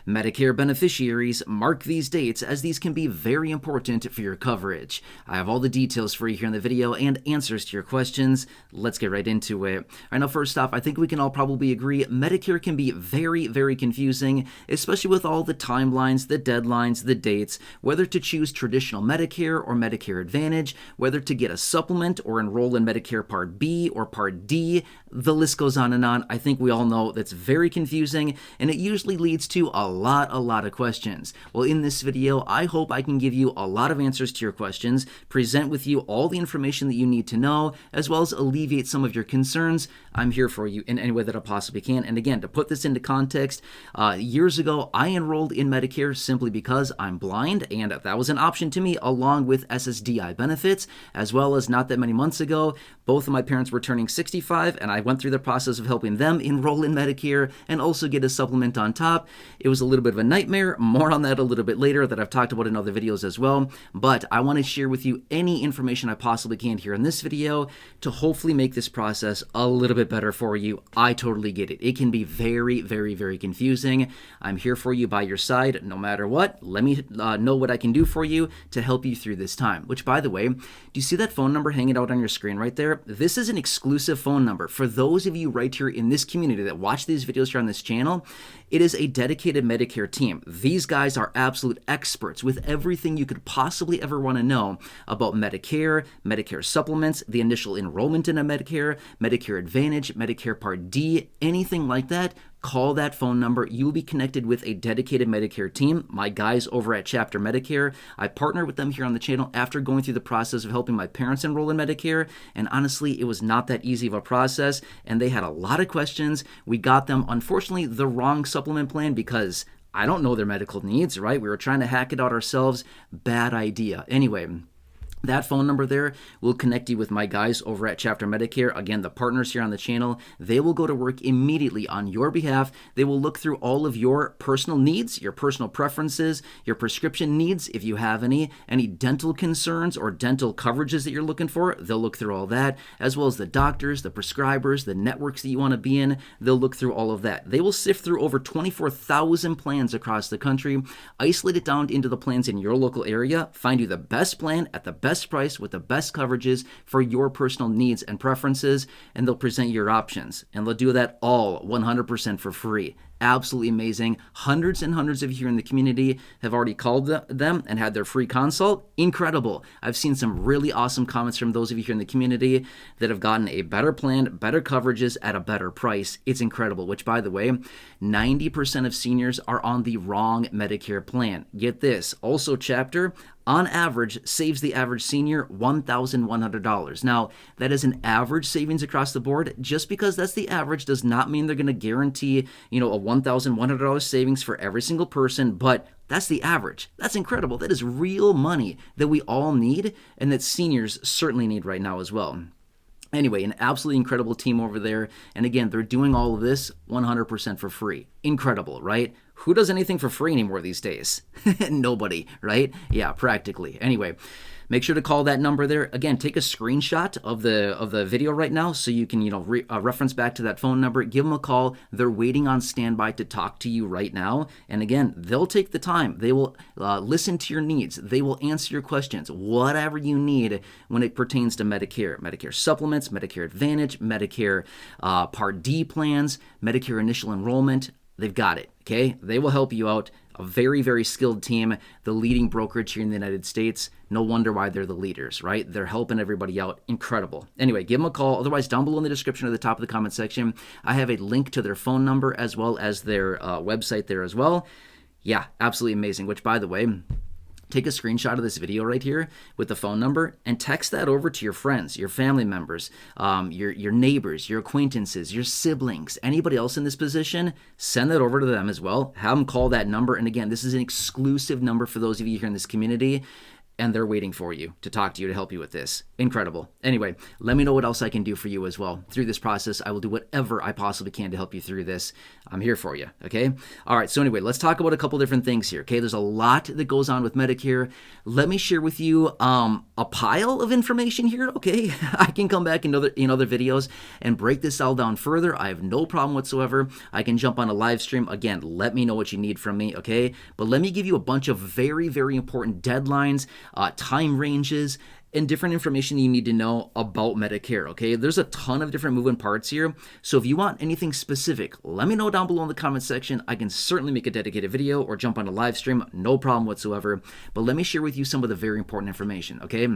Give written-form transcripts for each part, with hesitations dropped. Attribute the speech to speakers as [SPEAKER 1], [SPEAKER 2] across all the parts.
[SPEAKER 1] Medicare beneficiaries, mark these dates as these can be very important for your coverage. I have all the details for you here in the video and answers to your questions. Let's get right into it. All right, now first off, I think we can all probably agree Medicare can be very, very confusing, especially with all the timelines, the deadlines, the dates, whether to choose traditional Medicare or Medicare Advantage, whether to get a supplement or enroll in Medicare Part B or Part D. The list goes on and on. I think we all know that's very confusing, and it usually leads to a lot of questions. Well, in this video, I hope I can give you a lot of answers to your questions, present with you all the information that you need to know, as well as alleviate some of your concerns. I'm here for you in any way that I possibly can. And again, to put this into context, years ago, I enrolled in Medicare simply because I'm blind, and that was an option to me along with SSDI benefits, as well as not that many months ago, both of my parents were turning 65, and I went through the process of helping them enroll in Medicare and also get a supplement on top. It was a little bit of a nightmare. More on that a little bit later that I've talked about in other videos as well. But I want to share with you any information I possibly can here in this video to hopefully make this process a little bit better for you. I totally get it. It can be very, very, very confusing. I'm here for you by your side no matter what. Let me know what I can do for you to help you through this time. Which, by the way, do you see that phone number hanging out on your screen right there? This is an exclusive phone number for those of you right here in this community that watch these videos here on this channel. It is a dedicated Medicare team. These guys are absolute experts with everything you could possibly ever want to know about Medicare, Medicare supplements, the initial enrollment in a Medicare, Medicare Advantage, Medicare Part D, anything like that. Call that phone number. You will be connected with a dedicated Medicare team, my guys over at Chapter Medicare. I partnered with them here on the channel after going through the process of helping my parents enroll in Medicare, and honestly, it was not that easy of a process, and they had a lot of questions. We got them, unfortunately, the wrong supplement plan because I don't know their medical needs, right? We were trying to hack it out ourselves. Bad idea. Anyway, that phone number there will connect you with my guys over at Chapter Medicare. Again, the partners here on the channel, they will go to work immediately on your behalf. They will look through all of your personal needs, your personal preferences, your prescription needs, if you have any dental concerns or dental coverages that you're looking for. They'll look through all that, as well as the doctors, the prescribers, the networks that you want to be in. They'll look through all of that. They will sift through over 24,000 plans across the country, isolate it down into the plans in your local area, find you the best plan at the best price with the best coverages for your personal needs and preferences, and they'll present your options, and they'll do that all 100% for free. Absolutely amazing. Hundreds and hundreds of you here in the community have already called them and had their free consult. Incredible. I've seen some really awesome comments from those of you here in the community that have gotten a better plan, better coverages at a better price. It's incredible, which, by the way, 90% of seniors are on the wrong Medicare plan. Get this. Also, Chapter, on average, saves the average senior $1,100. Now, that is an average savings across the board. Just because that's the average does not mean they're going to guarantee, a $1,100 savings for every single person, but that's the average. That's incredible. That is real money that we all need and that seniors certainly need right now as well. Anyway, an absolutely incredible team over there. And again, they're doing all of this 100% for free. Incredible, right? Who does anything for free anymore these days? Nobody, right? Yeah, practically. Anyway, make sure to call that number there. Again, take a screenshot of the video right now so you can reference back to that phone number. Give them a call. They're waiting on standby to talk to you right now. And again, they'll take the time. They will listen to your needs. They will answer your questions, whatever you need when it pertains to Medicare, Medicare supplements, Medicare Advantage, Medicare Part D plans, Medicare initial enrollment. They've got it, okay? They will help you out. A very, very skilled team, the leading brokerage here in the United States. No wonder why they're the leaders, right? They're helping everybody out. Incredible. Anyway, give them a call. Otherwise, down below in the description or the top of the comment section, I have a link to their phone number as well as their website there as well. Yeah, absolutely amazing, which, by the way, take a screenshot of this video right here with the phone number and text that over to your friends, your family members, your neighbors, your acquaintances, your siblings, anybody else in this position. Send that over to them as well. Have them call that number. And again, this is an exclusive number for those of you here in this community. and they're waiting for you to talk to you to help you with this. Incredible. Anyway, let me know what else I can do for you as well. Through this process, I will do whatever I possibly can to help you through this. I'm here for you, okay? All right, so anyway, let's talk about a couple different things here, okay? There's a lot that goes on with Medicare. Let me share with you a pile of information here, okay? I can come back in other videos and break this all down further. I have no problem whatsoever. I can jump on a live stream. Again, let me know what you need from me, okay? But let me give you a bunch of very, very important deadlines, time ranges, and different information you need to know about Medicare, okay? There's a ton of different moving parts here, so if you want anything specific, let me know down below in the comment section. I can certainly make a dedicated video or jump on a live stream, no problem whatsoever, but let me share with you some of the very important information, okay?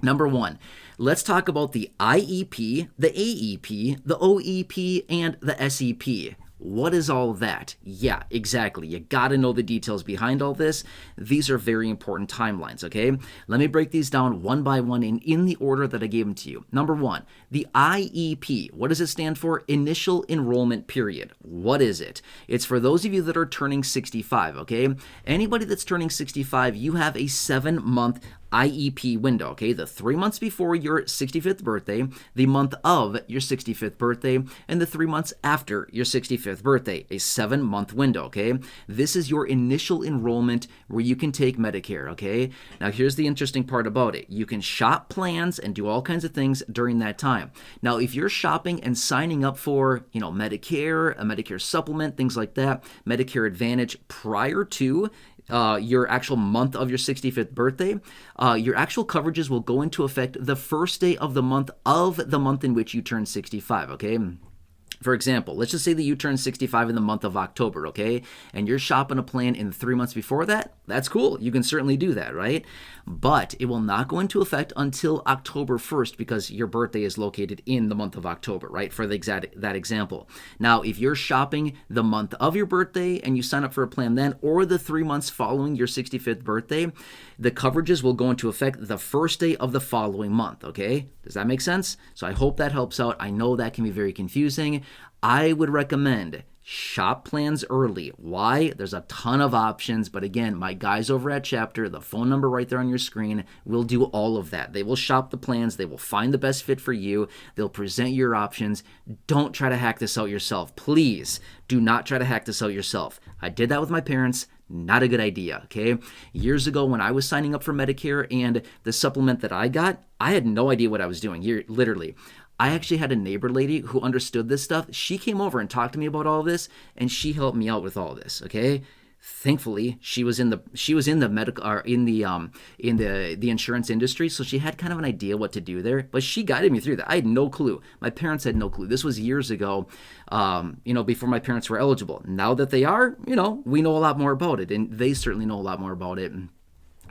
[SPEAKER 1] Number one, let's talk about the IEP, the AEP, the OEP, and the SEP. What is all that? Yeah, exactly. You got to know the details behind all this. These are very important timelines, okay? Let me break these down one by one and in the order that I gave them to you. Number one, the IEP. What does it stand for? Initial Enrollment Period. What is it? It's for those of you that are turning 65, okay? Anybody that's turning 65, you have a 7-month IEP window, okay? The 3 months before your 65th birthday, the month of your 65th birthday, and the 3 months after your 65th birthday, a 7-month window, okay? This is your initial enrollment where you can take Medicare, okay? Now, here's the interesting part about it. You can shop plans and do all kinds of things during that time. Now, if you're shopping and signing up for, Medicare, a Medicare Supplement, things like that, Medicare Advantage prior to your actual month of your 65th birthday, your actual coverages will go into effect the first day of the month in which you turn 65, okay? For example, let's just say that you turn 65 in the month of October, okay? And you're shopping a plan in 3 months before that. That's cool. You can certainly do that, right? But it will not go into effect until October 1st because your birthday is located in the month of October, right? For that example. Now, if you're shopping the month of your birthday and you sign up for a plan then, or the 3 months following your 65th birthday, the coverages will go into effect the first day of the following month, okay? Does that make sense? So I hope that helps out. I know that can be very confusing. I would recommend shop plans early. Why? There's a ton of options, but again, my guys over at Chapter, the phone number right there on your screen, will do all of that. They will shop the plans. They will find the best fit for you. They'll present your options. Don't try to hack this out yourself. Please do not try to hack this out yourself. I did that with my parents. Not a good idea, okay? Years ago when I was signing up for Medicare and the supplement that I got, I had no idea what I was doing. Literally. I actually had a neighbor lady who understood this stuff. She came over and talked to me about all this, and she helped me out with all this, okay? Thankfully, she was in the medical or in the insurance industry, so she had kind of an idea what to do there. But she guided me through that. I had no clue. My parents had no clue. This was years ago, before my parents were eligible. Now that they are, we know a lot more about it, and they certainly know a lot more about it.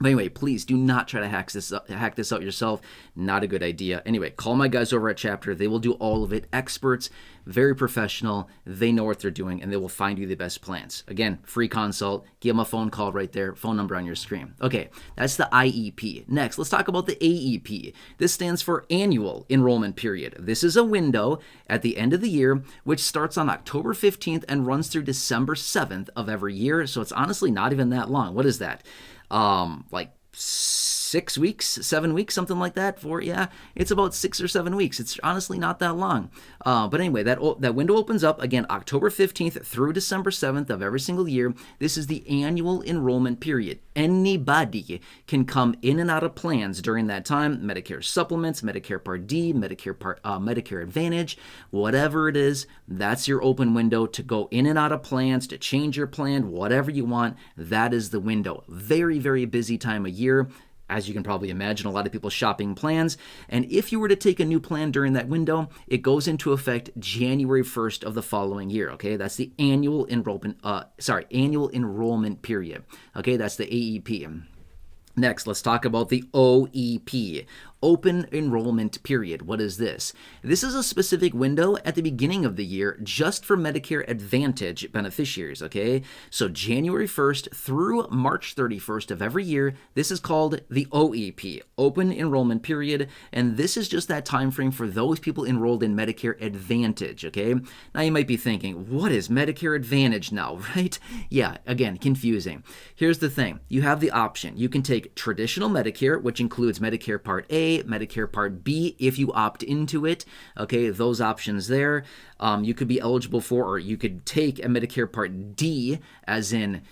[SPEAKER 1] But anyway, please do not try to hack this out yourself. Not a good idea. Anyway, call my guys over at Chapter. They will do all of it. Experts, very professional. They know what they're doing, and they will find you the best plans. Again, free consult. Give them a phone call right there. Phone number on your screen. Okay, that's the IEP. Next, let's talk about the AEP. This stands for Annual Enrollment Period. This is a window at the end of the year, which starts on October 15th and runs through December 7th of every year. So it's honestly not even that long. What is that? Like 6 weeks, 7 weeks, something like that. It's about 6 or 7 weeks. It's honestly not that long. But anyway, that window opens up again October 15th through December 7th of every single year. This is the annual enrollment period. Anybody can come in and out of plans during that time. Medicare Supplements, Medicare Part D, Medicare Advantage, whatever it is, that's your open window to go in and out of plans, to change your plan, whatever you want. That is the window. Very, very busy time of year. As you can probably imagine, a lot of people shopping plans. And if you were to take a new plan during that window, it goes into effect January 1st of the following year, okay? That's the annual enrollment period, okay? That's the AEP. Next, let's talk about the OEP. Open enrollment period. What is this? This is a specific window at the beginning of the year just for Medicare Advantage beneficiaries, okay? So January 1st through March 31st of every year, this is called the OEP, Open Enrollment Period, and this is just that time frame for those people enrolled in Medicare Advantage, okay? Now you might be thinking, what is Medicare Advantage now, right? Yeah, again, confusing. Here's the thing. You have the option. You can take traditional Medicare, which includes Medicare Part A, Medicare Part B if you opt into it. Okay, those options there. You could be eligible for, or you could take a Medicare Part D, as in,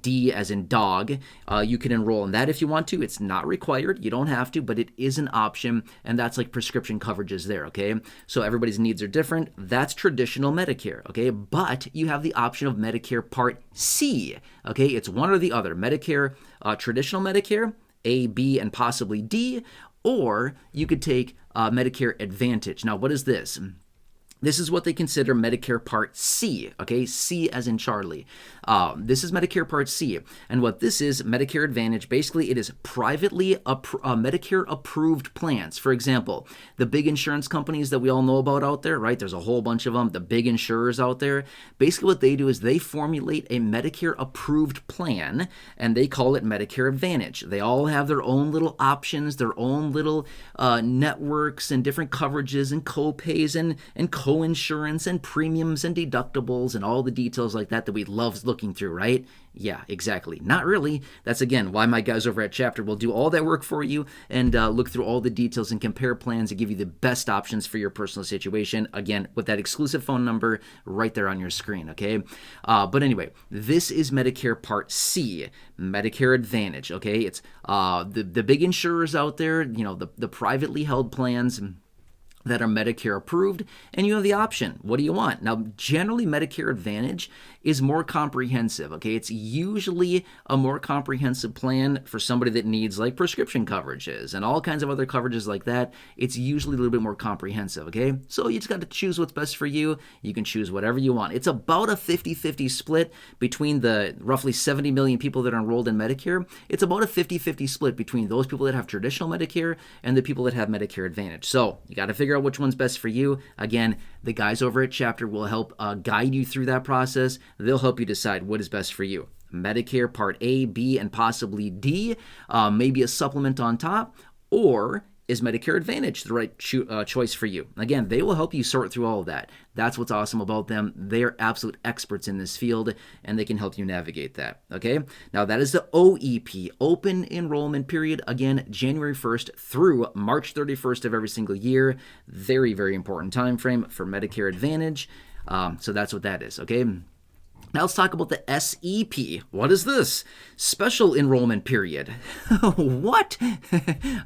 [SPEAKER 1] D as in dog. You can enroll in that if you want to. It's not required. You don't have to, but it is an option, and that's like prescription coverages there, okay? So everybody's needs are different. That's traditional Medicare, okay? But you have the option of Medicare Part C, okay? It's one or the other. Medicare, traditional Medicare, A, B, and possibly D, or you could take Medicare Advantage. Now, what is this? This is what they consider Medicare Part C, okay? C as in Charlie. This is Medicare Part C. And what this is, Medicare Advantage, basically it is privately Medicare-approved plans. For example, the big insurance companies that we all know about out there, right? There's a whole bunch of them, the big insurers out there. Basically what they do is they formulate a Medicare-approved plan, and they call it Medicare Advantage. They all have their own little options, their own little networks and different coverages and co-pays and co-insurance and premiums and deductibles and all the details like that we love looking through, right? Yeah, exactly. Not really. That's, again, why my guys over at Chapter will do all that work for you and look through all the details and compare plans to give you the best options for your personal situation. Again, with that exclusive phone number right there on your screen, okay? But anyway, this is Medicare Part C, Medicare Advantage, okay? It's the big insurers out there, the privately held plans that are Medicare approved, and you have the option. What do you want? Now, generally, Medicare Advantage is more comprehensive, okay? It's usually a more comprehensive plan for somebody that needs like prescription coverages and all kinds of other coverages like that. It's usually a little bit more comprehensive, okay? So you just got to choose what's best for you. You can choose whatever you want. It's about a 50-50 split between the roughly 70 million people that are enrolled in Medicare. It's about a 50-50 split between those people that have traditional Medicare and the people that have Medicare Advantage. So you got to figure out which one's best for you. Again, the guys over at Chapter will help guide you through that process. They'll help you decide what is best for you. Medicare Part A, B, and possibly D, maybe a supplement on top, or is Medicare Advantage the right choice for you? Again, they will help you sort through all of that. That's what's awesome about them. They're absolute experts in this field, and they can help you navigate that, okay? Now, that is the OEP, Open Enrollment Period. Again, January 1st through March 31st of every single year. Very, very important time frame for Medicare Advantage. So that's what that is, okay? Now let's talk about the SEP. What is this? Special Enrollment Period. What?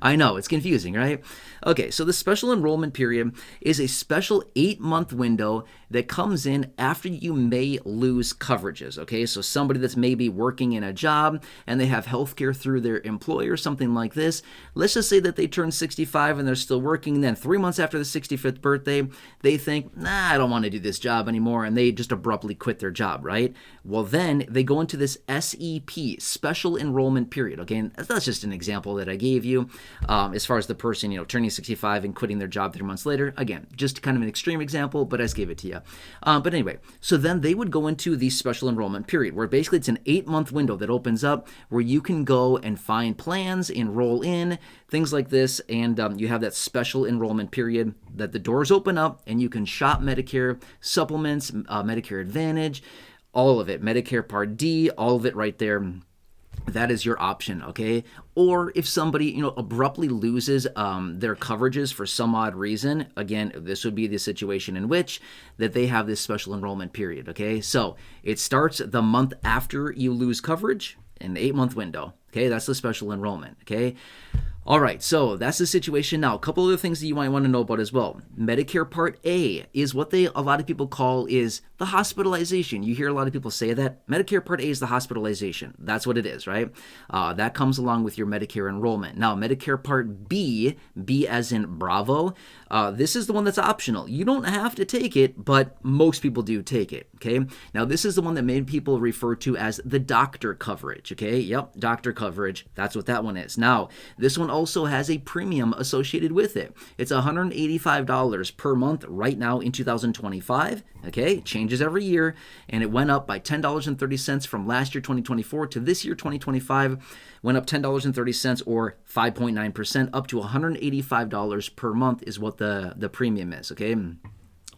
[SPEAKER 1] I know, it's confusing, right? Okay, so the Special Enrollment Period is a special 8-month window that comes in after you may lose coverages, okay? So somebody that's maybe working in a job and they have health care through their employer, something like this. Let's just say that they turn 65 and they're still working, and then 3 months after the 65th birthday, they think, nah, I don't want to do this job anymore, and they just abruptly quit their job, right? Well, then they go into this SEP, Special Enrollment Period, okay? And that's just an example that I gave you as far as the person, turning 65 and quitting their job 3 months later. Again, just kind of an extreme example, but I just gave it to you. But anyway, so then they would go into the Special Enrollment Period, where basically it's an 8-month window that opens up where you can go and find plans, enroll in, things like this, and you have that Special Enrollment Period that the doors open up and you can shop Medicare supplements, Medicare Advantage, all of it, Medicare Part D, all of it right there. That is your option, okay? Or if somebody, abruptly loses their coverages for some odd reason, again, this would be the situation in which that they have this Special Enrollment Period, okay? So it starts the month after you lose coverage in the 8-month window, okay? That's the Special Enrollment, okay? All right, so that's the situation now. A couple other things that you might want to know about as well. Medicare Part A is what a lot of people call is the hospitalization. You hear a lot of people say that. Medicare Part A is the hospitalization. That's what it is, right? That comes along with your Medicare enrollment. Now, Medicare Part B, B as in Bravo, this is the one that's optional. You don't have to take it, but most people do take it, okay? Now, this is the one that many people refer to as the doctor coverage, okay? Yep, doctor coverage. That's what that one is. Now, this one also has a premium associated with it. It's $185 per month right now in 2025, okay? It changes every year, and it went up by $10.30 from last year, 2024, to this year, 2025, went up $10.30 or 5.9%, up to $185 per month is what the premium is, okay?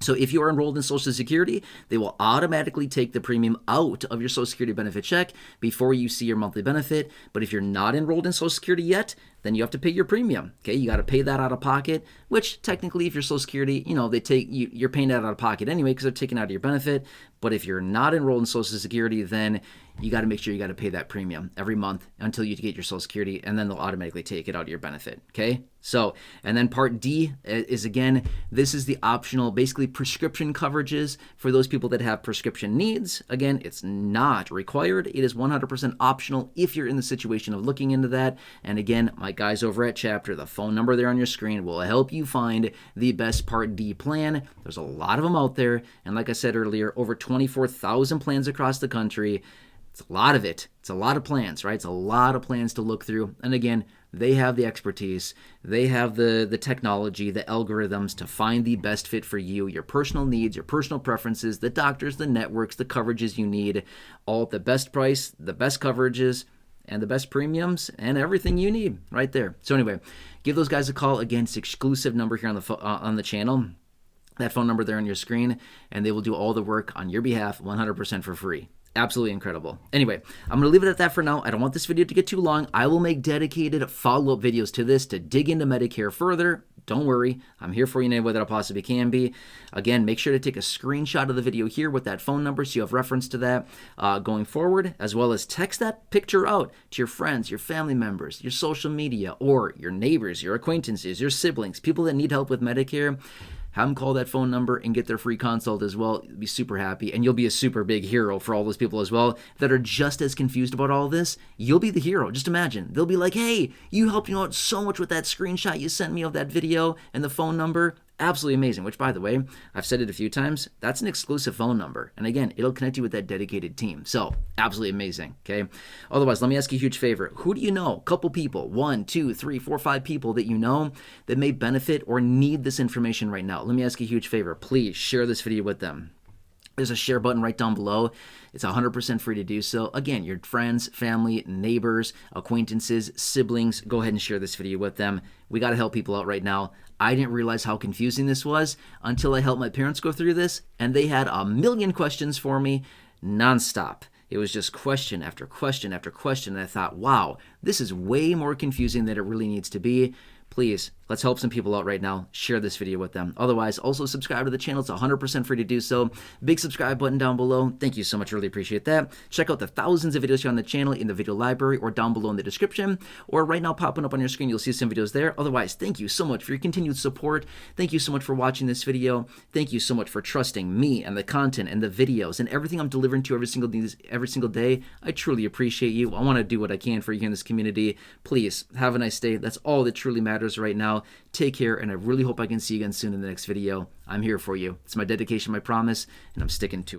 [SPEAKER 1] So if you are enrolled in Social Security, they will automatically take the premium out of your Social Security benefit check before you see your monthly benefit. But if you're not enrolled in Social Security yet, then you have to pay your premium. Okay, you got to pay that out of pocket, which technically if you're Social Security, they take you're paying that out of pocket anyway because they're taking out of your benefit. But if you're not enrolled in Social Security, then you got to make sure you got to pay that premium every month until you get your Social Security, and then they'll automatically take it out of your benefit, okay? So, and then Part D is, again, this is the optional, basically prescription coverages for those people that have prescription needs. Again, it's not required. It is 100% optional if you're in the situation of looking into that. And again, my guys over at Chapter, the phone number there on your screen will help you find the best Part D plan. There's a lot of them out there. And like I said earlier, over 24,000 plans across the country. It's a lot of it. It's a lot of plans, right? It's a lot of plans to look through. And again, they have the expertise. They have the technology, the algorithms to find the best fit for you, your personal needs, your personal preferences, the doctors, the networks, the coverages you need, all at the best price, the best coverages, and the best premiums, and everything you need right there. So anyway, give those guys a call. Again, it's exclusive number here on the channel. That phone number there on your screen, and they will do all the work on your behalf 100% for free. Absolutely incredible. Anyway, I'm going to leave it at that for now. I don't want this video to get too long. I will make dedicated follow-up videos to this to dig into Medicare further. Don't worry. I'm here for you in any way that I possibly can be. Again, make sure to take a screenshot of the video here with that phone number so you have reference to that going forward, as well as text that picture out to your friends, your family members, your social media, or your neighbors, your acquaintances, your siblings, people that need help with Medicare. Have them call that phone number and get their free consult as well. You'll be super happy, and you'll be a super big hero for all those people as well that are just as confused about all this. You'll be the hero. Just imagine. They'll be like, hey, you helped me out so much with that screenshot you sent me of that video and the phone number. Absolutely amazing, which, by the way, I've said it a few times, that's an exclusive phone number. And again, it'll connect you with that dedicated team. So, absolutely amazing, okay? Otherwise, let me ask you a huge favor. Who do you know? Couple people, 1, 2, 3, 4, 5 people that you know that may benefit or need this information right now. Let me ask you a huge favor. Please share this video with them. There's a share button right down below. It's 100% free to do so. Again, your friends, family, neighbors, acquaintances, siblings, go ahead and share this video with them. We got to help people out right now. I didn't realize how confusing this was until I helped my parents go through this, and they had a million questions for me nonstop. It was just question after question after question, and I thought, wow, this is way more confusing than it really needs to be. Please, let's help some people out right now. Share this video with them. Otherwise, also subscribe to the channel. It's 100% free to do so. Big subscribe button down below. Thank you so much. Really appreciate that. Check out the thousands of videos here on the channel in the video library or down below in the description. Or right now popping up on your screen, you'll see some videos there. Otherwise, thank you so much for your continued support. Thank you so much for watching this video. Thank you so much for trusting me and the content and the videos and everything I'm delivering to every single day. I truly appreciate you. I want to do what I can for you in this community. Please, have a nice day. That's all that truly matters right now. Take care, and I really hope I can see you again soon in the next video. I'm here for you. It's my dedication, my promise, and I'm sticking to it.